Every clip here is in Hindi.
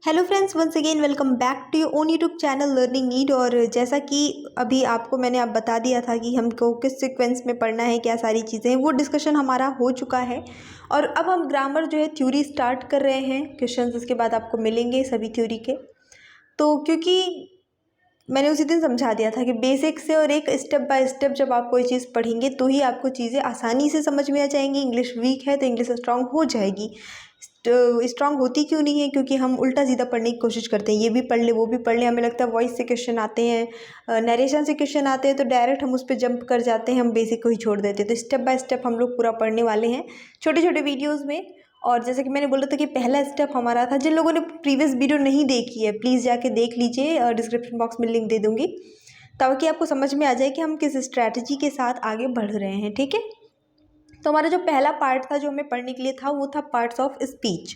Hello friends, once again welcome back to your own YouTube channel learning need. और जैसा कि अभी आपको मैंने बता दिया था कि हमको किस सीक्वेंस में पढ़ना है, क्या सारी चीज़ें हैं, वो डिस्कशन हमारा हो चुका है। और अब हम ग्रामर जो है थ्योरी स्टार्ट कर रहे हैं। क्वेश्चंस उसके बाद आपको मिलेंगे सभी थ्योरी के। तो क्योंकि मैंने उसी दिन समझा दिया था कि बेसिक से और एक स्टेप बाय स्टेप जब आप कोई चीज़ पढ़ेंगे तो ही आपको चीज़ें आसानी से समझ में आ जाएंगी। इंग्लिश वीक है तो इंग्लिश स्ट्रांग हो जाएगी। स्ट्रांग होती क्यों नहीं है? क्योंकि हम उल्टा सीधा पढ़ने की कोशिश करते हैं, ये भी पढ़ ले वो भी पढ़ ले। हमें लगता है वॉइस से क्वेश्चन आते हैं, नरेशन से क्वेश्चन आते हैं तो डायरेक्ट हम उस पर जंप कर जाते हैं, हम बेसिक को ही छोड़ देते हैं। तो स्टेप बाय स्टेप हम लोग पूरा पढ़ने वाले हैं छोटे छोटे वीडियोज़ में। और जैसे कि मैंने बोला था कि पहला स्टेप हमारा था, जिन लोगों ने प्रीवियस वीडियो नहीं देखी है प्लीज़ जाके देख लीजिए, डिस्क्रिप्शन बॉक्स में लिंक दे दूँगी ताकि आपको समझ में आ जाए कि हम किस स्ट्रैटेजी के साथ आगे बढ़ रहे हैं। ठीक है, तो हमारा जो पहला पार्ट था जो हमें पढ़ने के लिए था वो था पार्ट्स ऑफ स्पीच।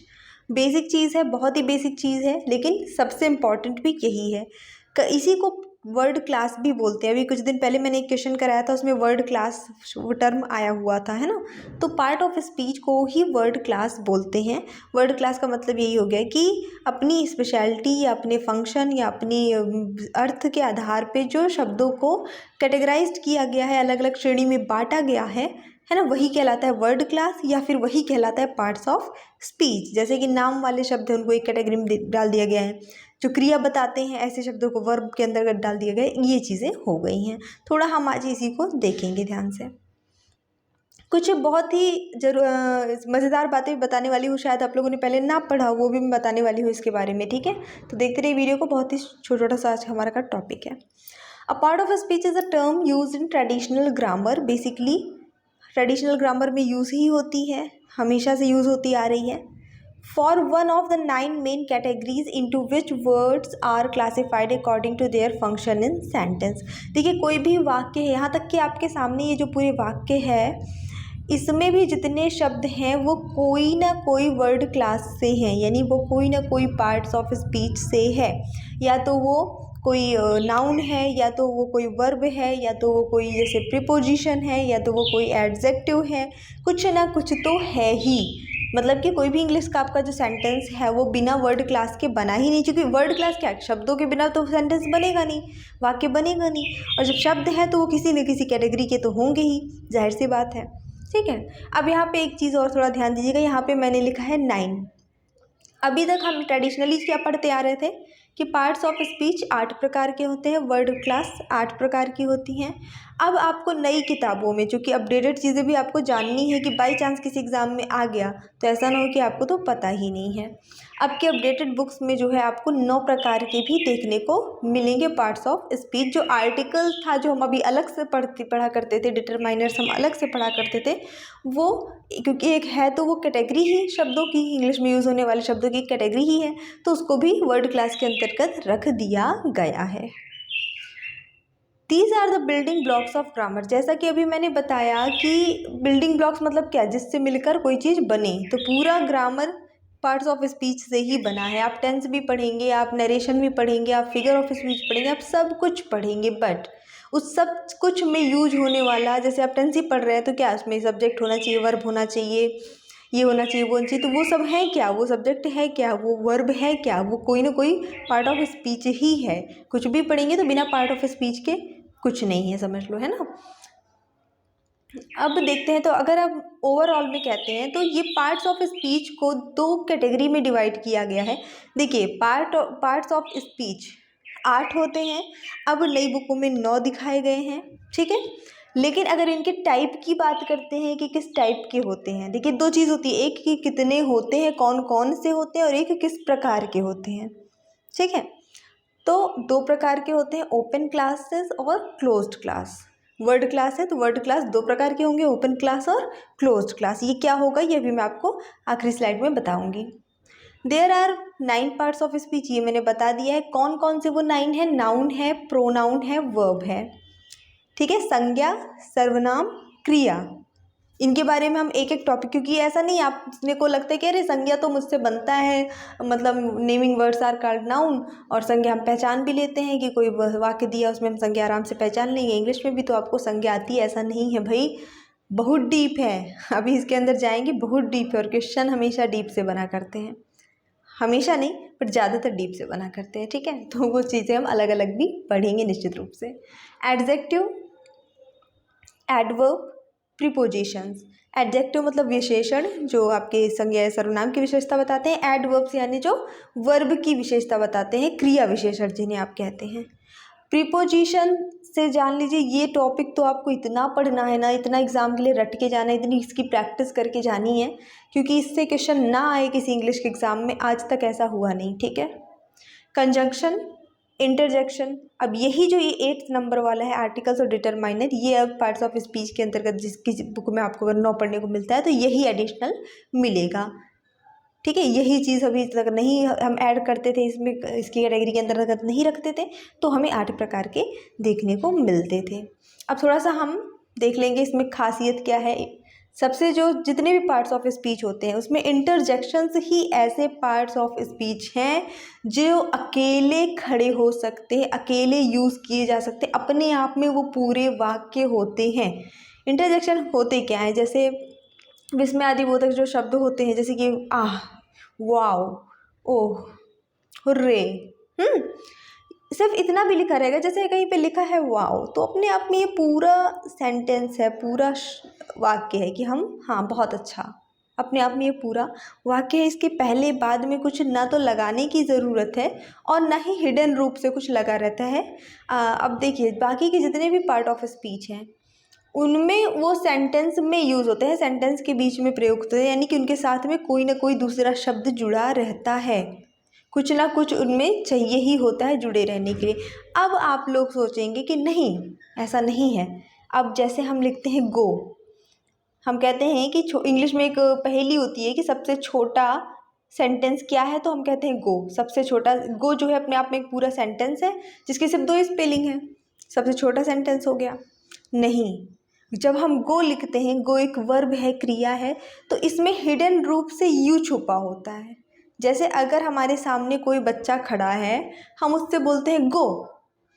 बेसिक चीज़ है, बहुत ही बेसिक चीज़ है, लेकिन सबसे इम्पॉर्टेंट भी यही है। इसी को वर्ड क्लास भी बोलते हैं। अभी कुछ दिन पहले मैंने एक क्वेश्चन कराया था, उसमें वर्ड क्लास वो टर्म आया हुआ था, है ना। तो पार्ट ऑफ स्पीच को ही वर्ड क्लास बोलते हैं। वर्ड क्लास का मतलब यही हो गया कि अपनी स्पेशलिटी या अपने फंक्शन या अपनी अर्थ के आधार पे जो शब्दों को कैटेगराइज्ड किया गया है, अलग अलग श्रेणी में बांटा गया है ना, वही कहलाता है वर्ड क्लास या फिर वही कहलाता है पार्ट्स ऑफ स्पीच। जैसे कि नाम वाले शब्द हैं उनको एक कैटेगरी में डाल दिया गया है, जो क्रिया बताते हैं ऐसे शब्दों को वर्ब के अंतर्गत डाल दिया गया है। ये चीज़ें हो गई हैं। थोड़ा हम आज इसी को देखेंगे ध्यान से। कुछ बहुत ही मज़ेदार बातें बताने वाली हूँ, शायद आप लोगों ने पहले ना पढ़ा, वो भी मैं बताने वाली हूँ इसके बारे में। ठीक है, तो देखते रहिए वीडियो को। बहुत ही छोटा सा आज हमारा का टॉपिक है। A part of speech is a term use in traditional grammar. Basically traditional grammar में यूज़ ही होती है, हमेशा से यूज़ होती आ रही है। For one of the 9 main categories into which words are classified according to their function in sentence. देखिए, कोई भी वाक्य है, यहाँ तक कि आपके सामने ये जो पूरे वाक्य है इसमें भी जितने शब्द हैं वो कोई ना कोई वर्ड क्लास से हैं, यानी वो कोई ना कोई पार्ट्स ऑफ स्पीच से है। या तो वो कोई नाउन है, या तो वो कोई वर्ब है, या तो वो कोई जैसे प्रीपोजिशन है, या तो वो कोई एडजेक्टिव है। कुछ ना कुछ तो है ही। मतलब कि कोई भी इंग्लिश का आपका जो सेंटेंस है वो बिना वर्ड क्लास के बना ही नहीं, क्योंकि वर्ड क्लास क्या है, शब्दों के बिना तो सेंटेंस बनेगा नहीं, वाक्य बनेगा नहीं। और जब शब्द है तो वो किसी न किसी कैटेगरी के तो होंगे ही, जाहिर सी बात है। ठीक है, अब यहाँ पे एक चीज़ और थोड़ा ध्यान दीजिएगा। यहाँ पे मैंने लिखा है 9। अभी तक हम ट्रेडिशनली क्या पढ़ते आ रहे थे कि पार्ट्स ऑफ स्पीच 8 प्रकार के होते हैं, वर्ड क्लास 8 प्रकार की होती हैं। अब आपको नई किताबों में, चूँकि अपडेटेड चीज़ें भी आपको जाननी है कि बाई चांस किसी एग्ज़ाम में आ गया तो ऐसा ना हो कि आपको तो पता ही नहीं है। अब के अपडेटेड बुक्स में जो है आपको 9 प्रकार के भी देखने को मिलेंगे पार्ट्स ऑफ स्पीच। जो आर्टिकल था जो हम अभी अलग से पढ़ा करते थे, डिटरमाइनर्स हम अलग से पढ़ा करते थे, वो क्योंकि एक है तो वो कैटेगरी ही शब्दों की, इंग्लिश में यूज़ होने वाले शब्दों की कैटेगरी ही है, तो उसको भी वर्ड क्लास के अंतर्गत रख दिया गया है। These are the building blocks of grammar. जैसा कि अभी मैंने बताया कि बिल्डिंग ब्लॉक्स मतलब क्या, जिससे मिलकर कोई चीज़ बने। तो पूरा ग्रामर पार्ट्स ऑफ स्पीच से ही बना है। आप टेंस भी पढ़ेंगे, आप नरेशन भी पढ़ेंगे, आप फिगर ऑफ स्पीच पढ़ेंगे, आप सब कुछ पढ़ेंगे। बट उस सब कुछ में यूज होने वाला, जैसे आप टेंस ही पढ़ रहे हैं तो क्या उसमें सब्जेक्ट होना चाहिए, वर्ब होना चाहिए, ये होना चाहिए, वो होना चाहिए। तो वो सब है क्या, वो सब्जेक्ट है क्या, वो वर्ब है क्या, वो कोई ना कोई पार्ट ऑफ स्पीच ही है। कुछ भी पढ़ेंगे तो बिना पार्ट ऑफ स्पीच के कुछ नहीं है, समझ लो, है ना। अब देखते हैं, तो अगर आप ओवरऑल में कहते हैं तो ये पार्ट्स ऑफ स्पीच को 2 कैटेगरी में डिवाइड किया गया है। देखिए, पार्ट्स ऑफ स्पीच 8 होते हैं। अब नई बुकों में 9 दिखाए गए हैं। ठीक है, लेकिन अगर इनके टाइप की बात करते हैं कि किस टाइप के होते हैं, देखिए 2 चीज़ होती है, एक कि कितने होते हैं, कौन कौन से होते हैं, और एक किस प्रकार के होते हैं। ठीक है, तो 2 प्रकार के होते हैं, ओपन क्लासेस और क्लोज्ड क्लास। वर्ड क्लास है तो वर्ड क्लास 2 प्रकार के होंगे, ओपन क्लास और क्लोज्ड क्लास। ये क्या होगा ये भी मैं आपको आखिरी स्लाइड में बताऊंगी। There are 9 parts of speech, ये मैंने बता दिया है। कौन कौन से वो 9 है? नाउन है, प्रोनाउन है, वर्ब है। ठीक है, संज्ञा, सर्वनाम, क्रिया, इनके बारे में हम एक एक टॉपिक, क्योंकि ऐसा नहीं आपने को लगता है कि अरे संज्ञा तो मुझसे बनता है, मतलब naming words are called noun, और संज्ञा हम पहचान भी लेते हैं कि कोई वाक्य दिया उसमें हम संज्ञा आराम से पहचान लेंगे। इंग्लिश में भी तो आपको संज्ञा आती है, ऐसा नहीं है भाई, बहुत डीप है। अभी इसके अंदर जाएंगे, बहुत डीप है, और क्वेश्चन हमेशा डीप से बना करते हैं, हमेशा नहीं, बट ज़्यादातर डीप से बना करते हैं, ठीक है। तो वो चीज़ें हम अलग अलग भी पढ़ेंगे निश्चित रूप से। Adjective, adverb, prepositions. एडजेक्टिव मतलब विशेषण जो आपके संज्ञा या सर्वनाम की विशेषता बताते हैं। एडवर्ब्स यानी जो वर्ब की विशेषता बताते हैं, क्रिया विशेषण जिन्हें आप कहते हैं। प्रीपोजिशन से जान लीजिए, ये टॉपिक तो आपको इतना पढ़ना है ना, इतना एग्जाम के लिए रट के जाना है, इतनी इसकी प्रैक्टिस करके जानी है, क्योंकि इससे क्वेश्चन ना आए किसी इंग्लिश के एग्जाम में, आज तक ऐसा हुआ नहीं, ठीक है। कंजंक्शन, इंटरजेक्शन, अब यही जो ये 8th नंबर वाला है आर्टिकल्स और डिटरमाइनर, ये अब पार्ट्स ऑफ स्पीच के अंतर्गत जिसकी बुक में आपको अगर 9 पढ़ने को मिलता है तो यही एडिशनल मिलेगा, ठीक है। यही चीज़ अभी तक नहीं हम ऐड करते थे इसमें, इसकी कैटेगरी के अंतर्गत नहीं रखते थे, तो हमें 8 प्रकार के देखने को मिलते थे। अब थोड़ा सा हम देख लेंगे इसमें खासियत क्या है। सबसे जो जितने भी पार्ट्स ऑफ स्पीच होते हैं उसमें इंटरजेक्शंस ही ऐसे पार्ट्स ऑफ स्पीच हैं जो अकेले खड़े हो सकते हैं, अकेले यूज़ किए जा सकते हैं, अपने आप में वो पूरे वाक्य होते हैं। इंटरजेक्शन होते क्या है, जैसे विस्मयादिबोधक जो शब्द होते हैं, जैसे कि आह, वाओ, ओह, हुर्रे, सिर्फ इतना भी लिखा रहेगा, जैसे कहीं पे लिखा है वाओ, तो अपने आप में ये पूरा सेंटेंस है, पूरा वाक्य है कि हम, हाँ बहुत अच्छा, अपने आप में ये पूरा वाक्य है। इसके पहले बाद में कुछ ना तो लगाने की ज़रूरत है और ना ही हिडन रूप से कुछ लगा रहता है। अब देखिए बाकी के जितने भी पार्ट ऑफ स्पीच हैं उनमें वो सेंटेंस में यूज़ होते हैं, सेंटेंस के बीच में प्रयोग होते हैं, यानी कि उनके साथ में कोई ना कोई दूसरा शब्द जुड़ा रहता है, कुछ ना कुछ उनमें चाहिए ही होता है जुड़े रहने के लिए। अब आप लोग सोचेंगे कि नहीं, ऐसा नहीं है। अब जैसे हम लिखते हैं गो, हम कहते हैं कि इंग्लिश में एक पहेली होती है कि सबसे छोटा सेंटेंस क्या है, तो हम कहते हैं गो। सबसे छोटा गो जो है अपने आप में एक पूरा सेंटेंस है जिसके सिर्फ 2 स्पेलिंग है, सबसे छोटा सेंटेंस हो गया। नहीं, जब हम गो लिखते हैं, गो एक वर्ब है, क्रिया है, तो इसमें हिडन रूप से यू छुपा होता है। जैसे अगर हमारे सामने कोई बच्चा खड़ा है, हम उससे बोलते हैं गो,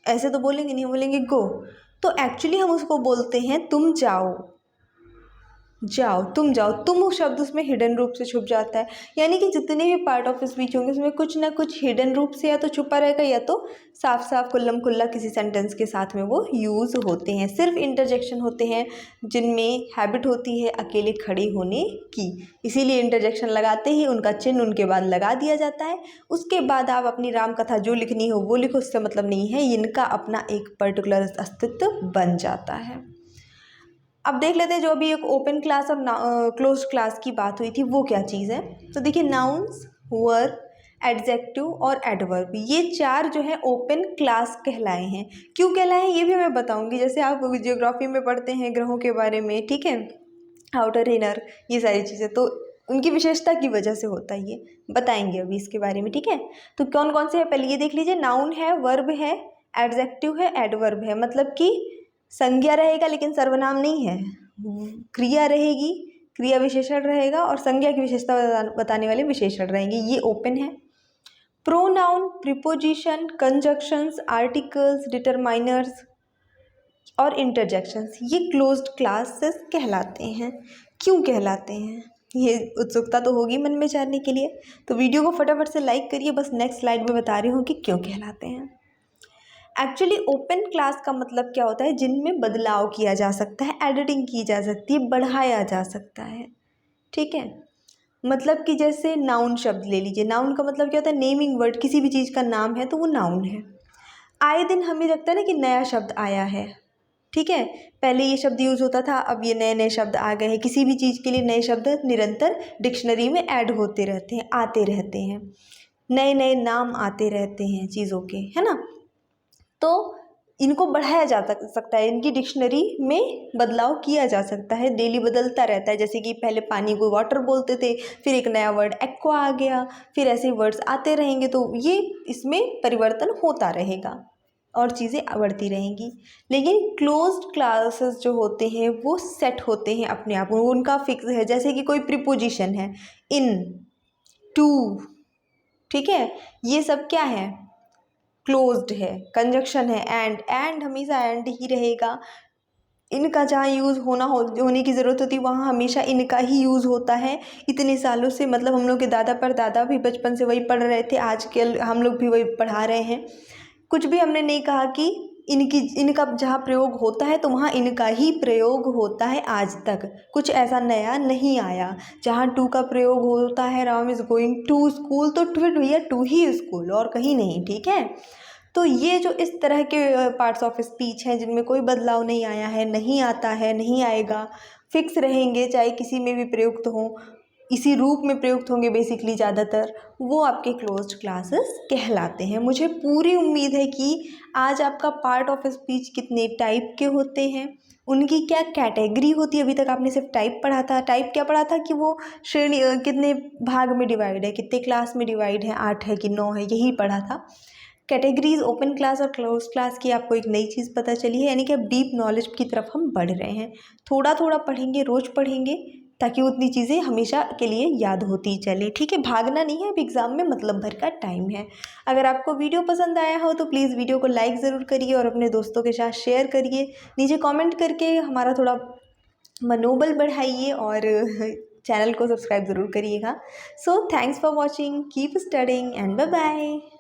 ऐसे तो बोलेंगे नहीं, बोलेंगे गो, तो एक्चुअली हम उसको बोलते हैं तुम जाओ, जाओ, तुम जाओ। तुम शब्द उसमें हिडन रूप से छुप जाता है, यानी कि जितने भी पार्ट ऑफ स्पीच होंगे उसमें कुछ ना कुछ हिडन रूप से या तो छुपा रहेगा या तो साफ साफ कुल्लम कुल्ला किसी सेंटेंस के साथ में वो यूज़ होते हैं। सिर्फ इंटरजेक्शन होते हैं जिनमें हैबिट होती है अकेले खड़े होने की, इसीलिए इंटरजेक्शन लगाते ही उनका चिन्ह उनके बाद लगा दिया जाता है। उसके बाद आप अपनी राम कथा जो लिखनी हो वो लिखो, उससे मतलब नहीं है, इनका अपना एक पर्टिकुलर अस्तित्व बन जाता है। अब देख लेते हैं जो अभी एक ओपन क्लास और क्लोज्ड क्लास की बात हुई थी, वो क्या चीज़ है। तो देखिए नाउन्स, वर्ब, एडजेक्टिव और एडवर्ब, ये 4 जो है ओपन क्लास कहलाए हैं। क्यों कहलाए हैं ये भी मैं बताऊंगी। जैसे आप जियोग्राफी में पढ़ते हैं ग्रहों के बारे में, ठीक है, आउटर इनर, ये सारी चीज़ें, तो उनकी विशेषता की वजह से होता है, ये बताएंगे अभी इसके बारे में, ठीक है। तो कौन कौन से है, पहले ये देख लीजिए। नाउन है, वर्ब है, एडजेक्टिव है, एडवर्ब है, मतलब कि संज्ञा रहेगा लेकिन सर्वनाम नहीं है, क्रिया रहेगी, क्रिया विशेषण रहेगा, और संज्ञा की विशेषता बताने वाले विशेषण रहेंगे, ये ओपन है। Pronoun, preposition, conjunctions, articles, determiners और इंटरजेक्शंस, ये क्लोज्ड क्लासेस कहलाते हैं। क्यों कहलाते हैं, ये उत्सुकता तो होगी मन में जानने के लिए, तो वीडियो को फटाफट से लाइक करिए। बस नेक्स्ट स्लाइड में बता रही हूँ कि क्यों कहलाते हैं। एक्चुअली ओपन क्लास का मतलब क्या होता है, जिनमें बदलाव किया जा सकता है, एडिटिंग की जा सकती है, बढ़ाया जा सकता है, ठीक है। मतलब कि जैसे नाउन शब्द ले लीजिए, नाउन का मतलब क्या होता है, नेमिंग वर्ड, किसी भी चीज़ का नाम है तो वो नाउन है। आए दिन हमें लगता है ना कि नया शब्द आया है, ठीक है, पहले ये शब्द यूज़ होता था, अब ये नए नए शब्द आ गए हैं। किसी भी चीज़ के लिए नए शब्द निरंतर डिक्शनरी में ऐड होते रहते हैं, आते रहते हैं, नए नए नाम आते रहते हैं चीज़ों के, है ना। तो इनको बढ़ाया जा सकता है, इनकी डिक्शनरी में बदलाव किया जा सकता है, डेली बदलता रहता है। जैसे कि पहले पानी को वाटर बोलते थे, फिर एक नया वर्ड एक्वा आ गया, फिर ऐसे वर्ड्स आते रहेंगे, तो ये इसमें परिवर्तन होता रहेगा और चीज़ें बढ़ती रहेंगी। लेकिन क्लोज्ड क्लासेस जो होते हैं वो सेट होते हैं अपने आप, उनका फिक्स है। जैसे कि कोई प्रीपोजिशन है, इन, टू, ठीक है, ये सब क्या है, क्लोज्ड है। कंजक्शन है एंड हमेशा एंड ही रहेगा। इनका जहाँ यूज़ होने की ज़रूरत होती है वहाँ हमेशा इनका ही यूज़ होता है इतने सालों से। मतलब हम लोग के दादा परदादा भी बचपन से वही पढ़ रहे थे, आजकल हम लोग भी वही पढ़ा रहे हैं। कुछ भी हमने नहीं कहा कि इनका जहाँ प्रयोग होता है तो वहाँ इनका ही प्रयोग होता है आज तक, कुछ ऐसा नया नहीं आया। जहाँ टू का प्रयोग होता है, Ram is going to school, तो फिर भैया टू ही स्कूल और कहीं नहीं, ठीक है। तो ये जो इस तरह के पार्ट्स ऑफ स्पीच हैं जिनमें कोई बदलाव नहीं आया है, नहीं आता है, नहीं आएगा, फिक्स रहेंगे, चाहे किसी में भी प्रयुक्त हों, इसी रूप में प्रयुक्त होंगे बेसिकली ज़्यादातर, वो आपके क्लोज्ड क्लासेस कहलाते हैं। मुझे पूरी उम्मीद है कि आज आपका पार्ट ऑफ स्पीच कितने टाइप के होते हैं, उनकी क्या कैटेगरी होती है। अभी तक आपने सिर्फ टाइप पढ़ा था, टाइप क्या पढ़ा था कि वो श्रेणी कितने भाग में डिवाइड है, कितने क्लास में डिवाइड है, 8 है कि 9 है, यही पढ़ा था। कैटेगरीज ओपन क्लास और क्लोज क्लास की आपको एक नई चीज़ पता चली है, यानी कि अब डीप नॉलेज की तरफ हम बढ़ रहे हैं। थोड़ा थोड़ा पढ़ेंगे, रोज़ पढ़ेंगे, ताकि उतनी चीज़ें हमेशा के लिए याद होती चले, ठीक है। भागना नहीं है, अब एग्ज़ाम में मतलब भर का टाइम है। अगर आपको वीडियो पसंद आया हो तो प्लीज़ वीडियो को लाइक ज़रूर करिए और अपने दोस्तों के साथ शेयर करिए। नीचे कमेंट करके हमारा थोड़ा मनोबल बढ़ाइए और चैनल को सब्सक्राइब ज़रूर करिएगा। So thanks for watching, keep studying and bye bye.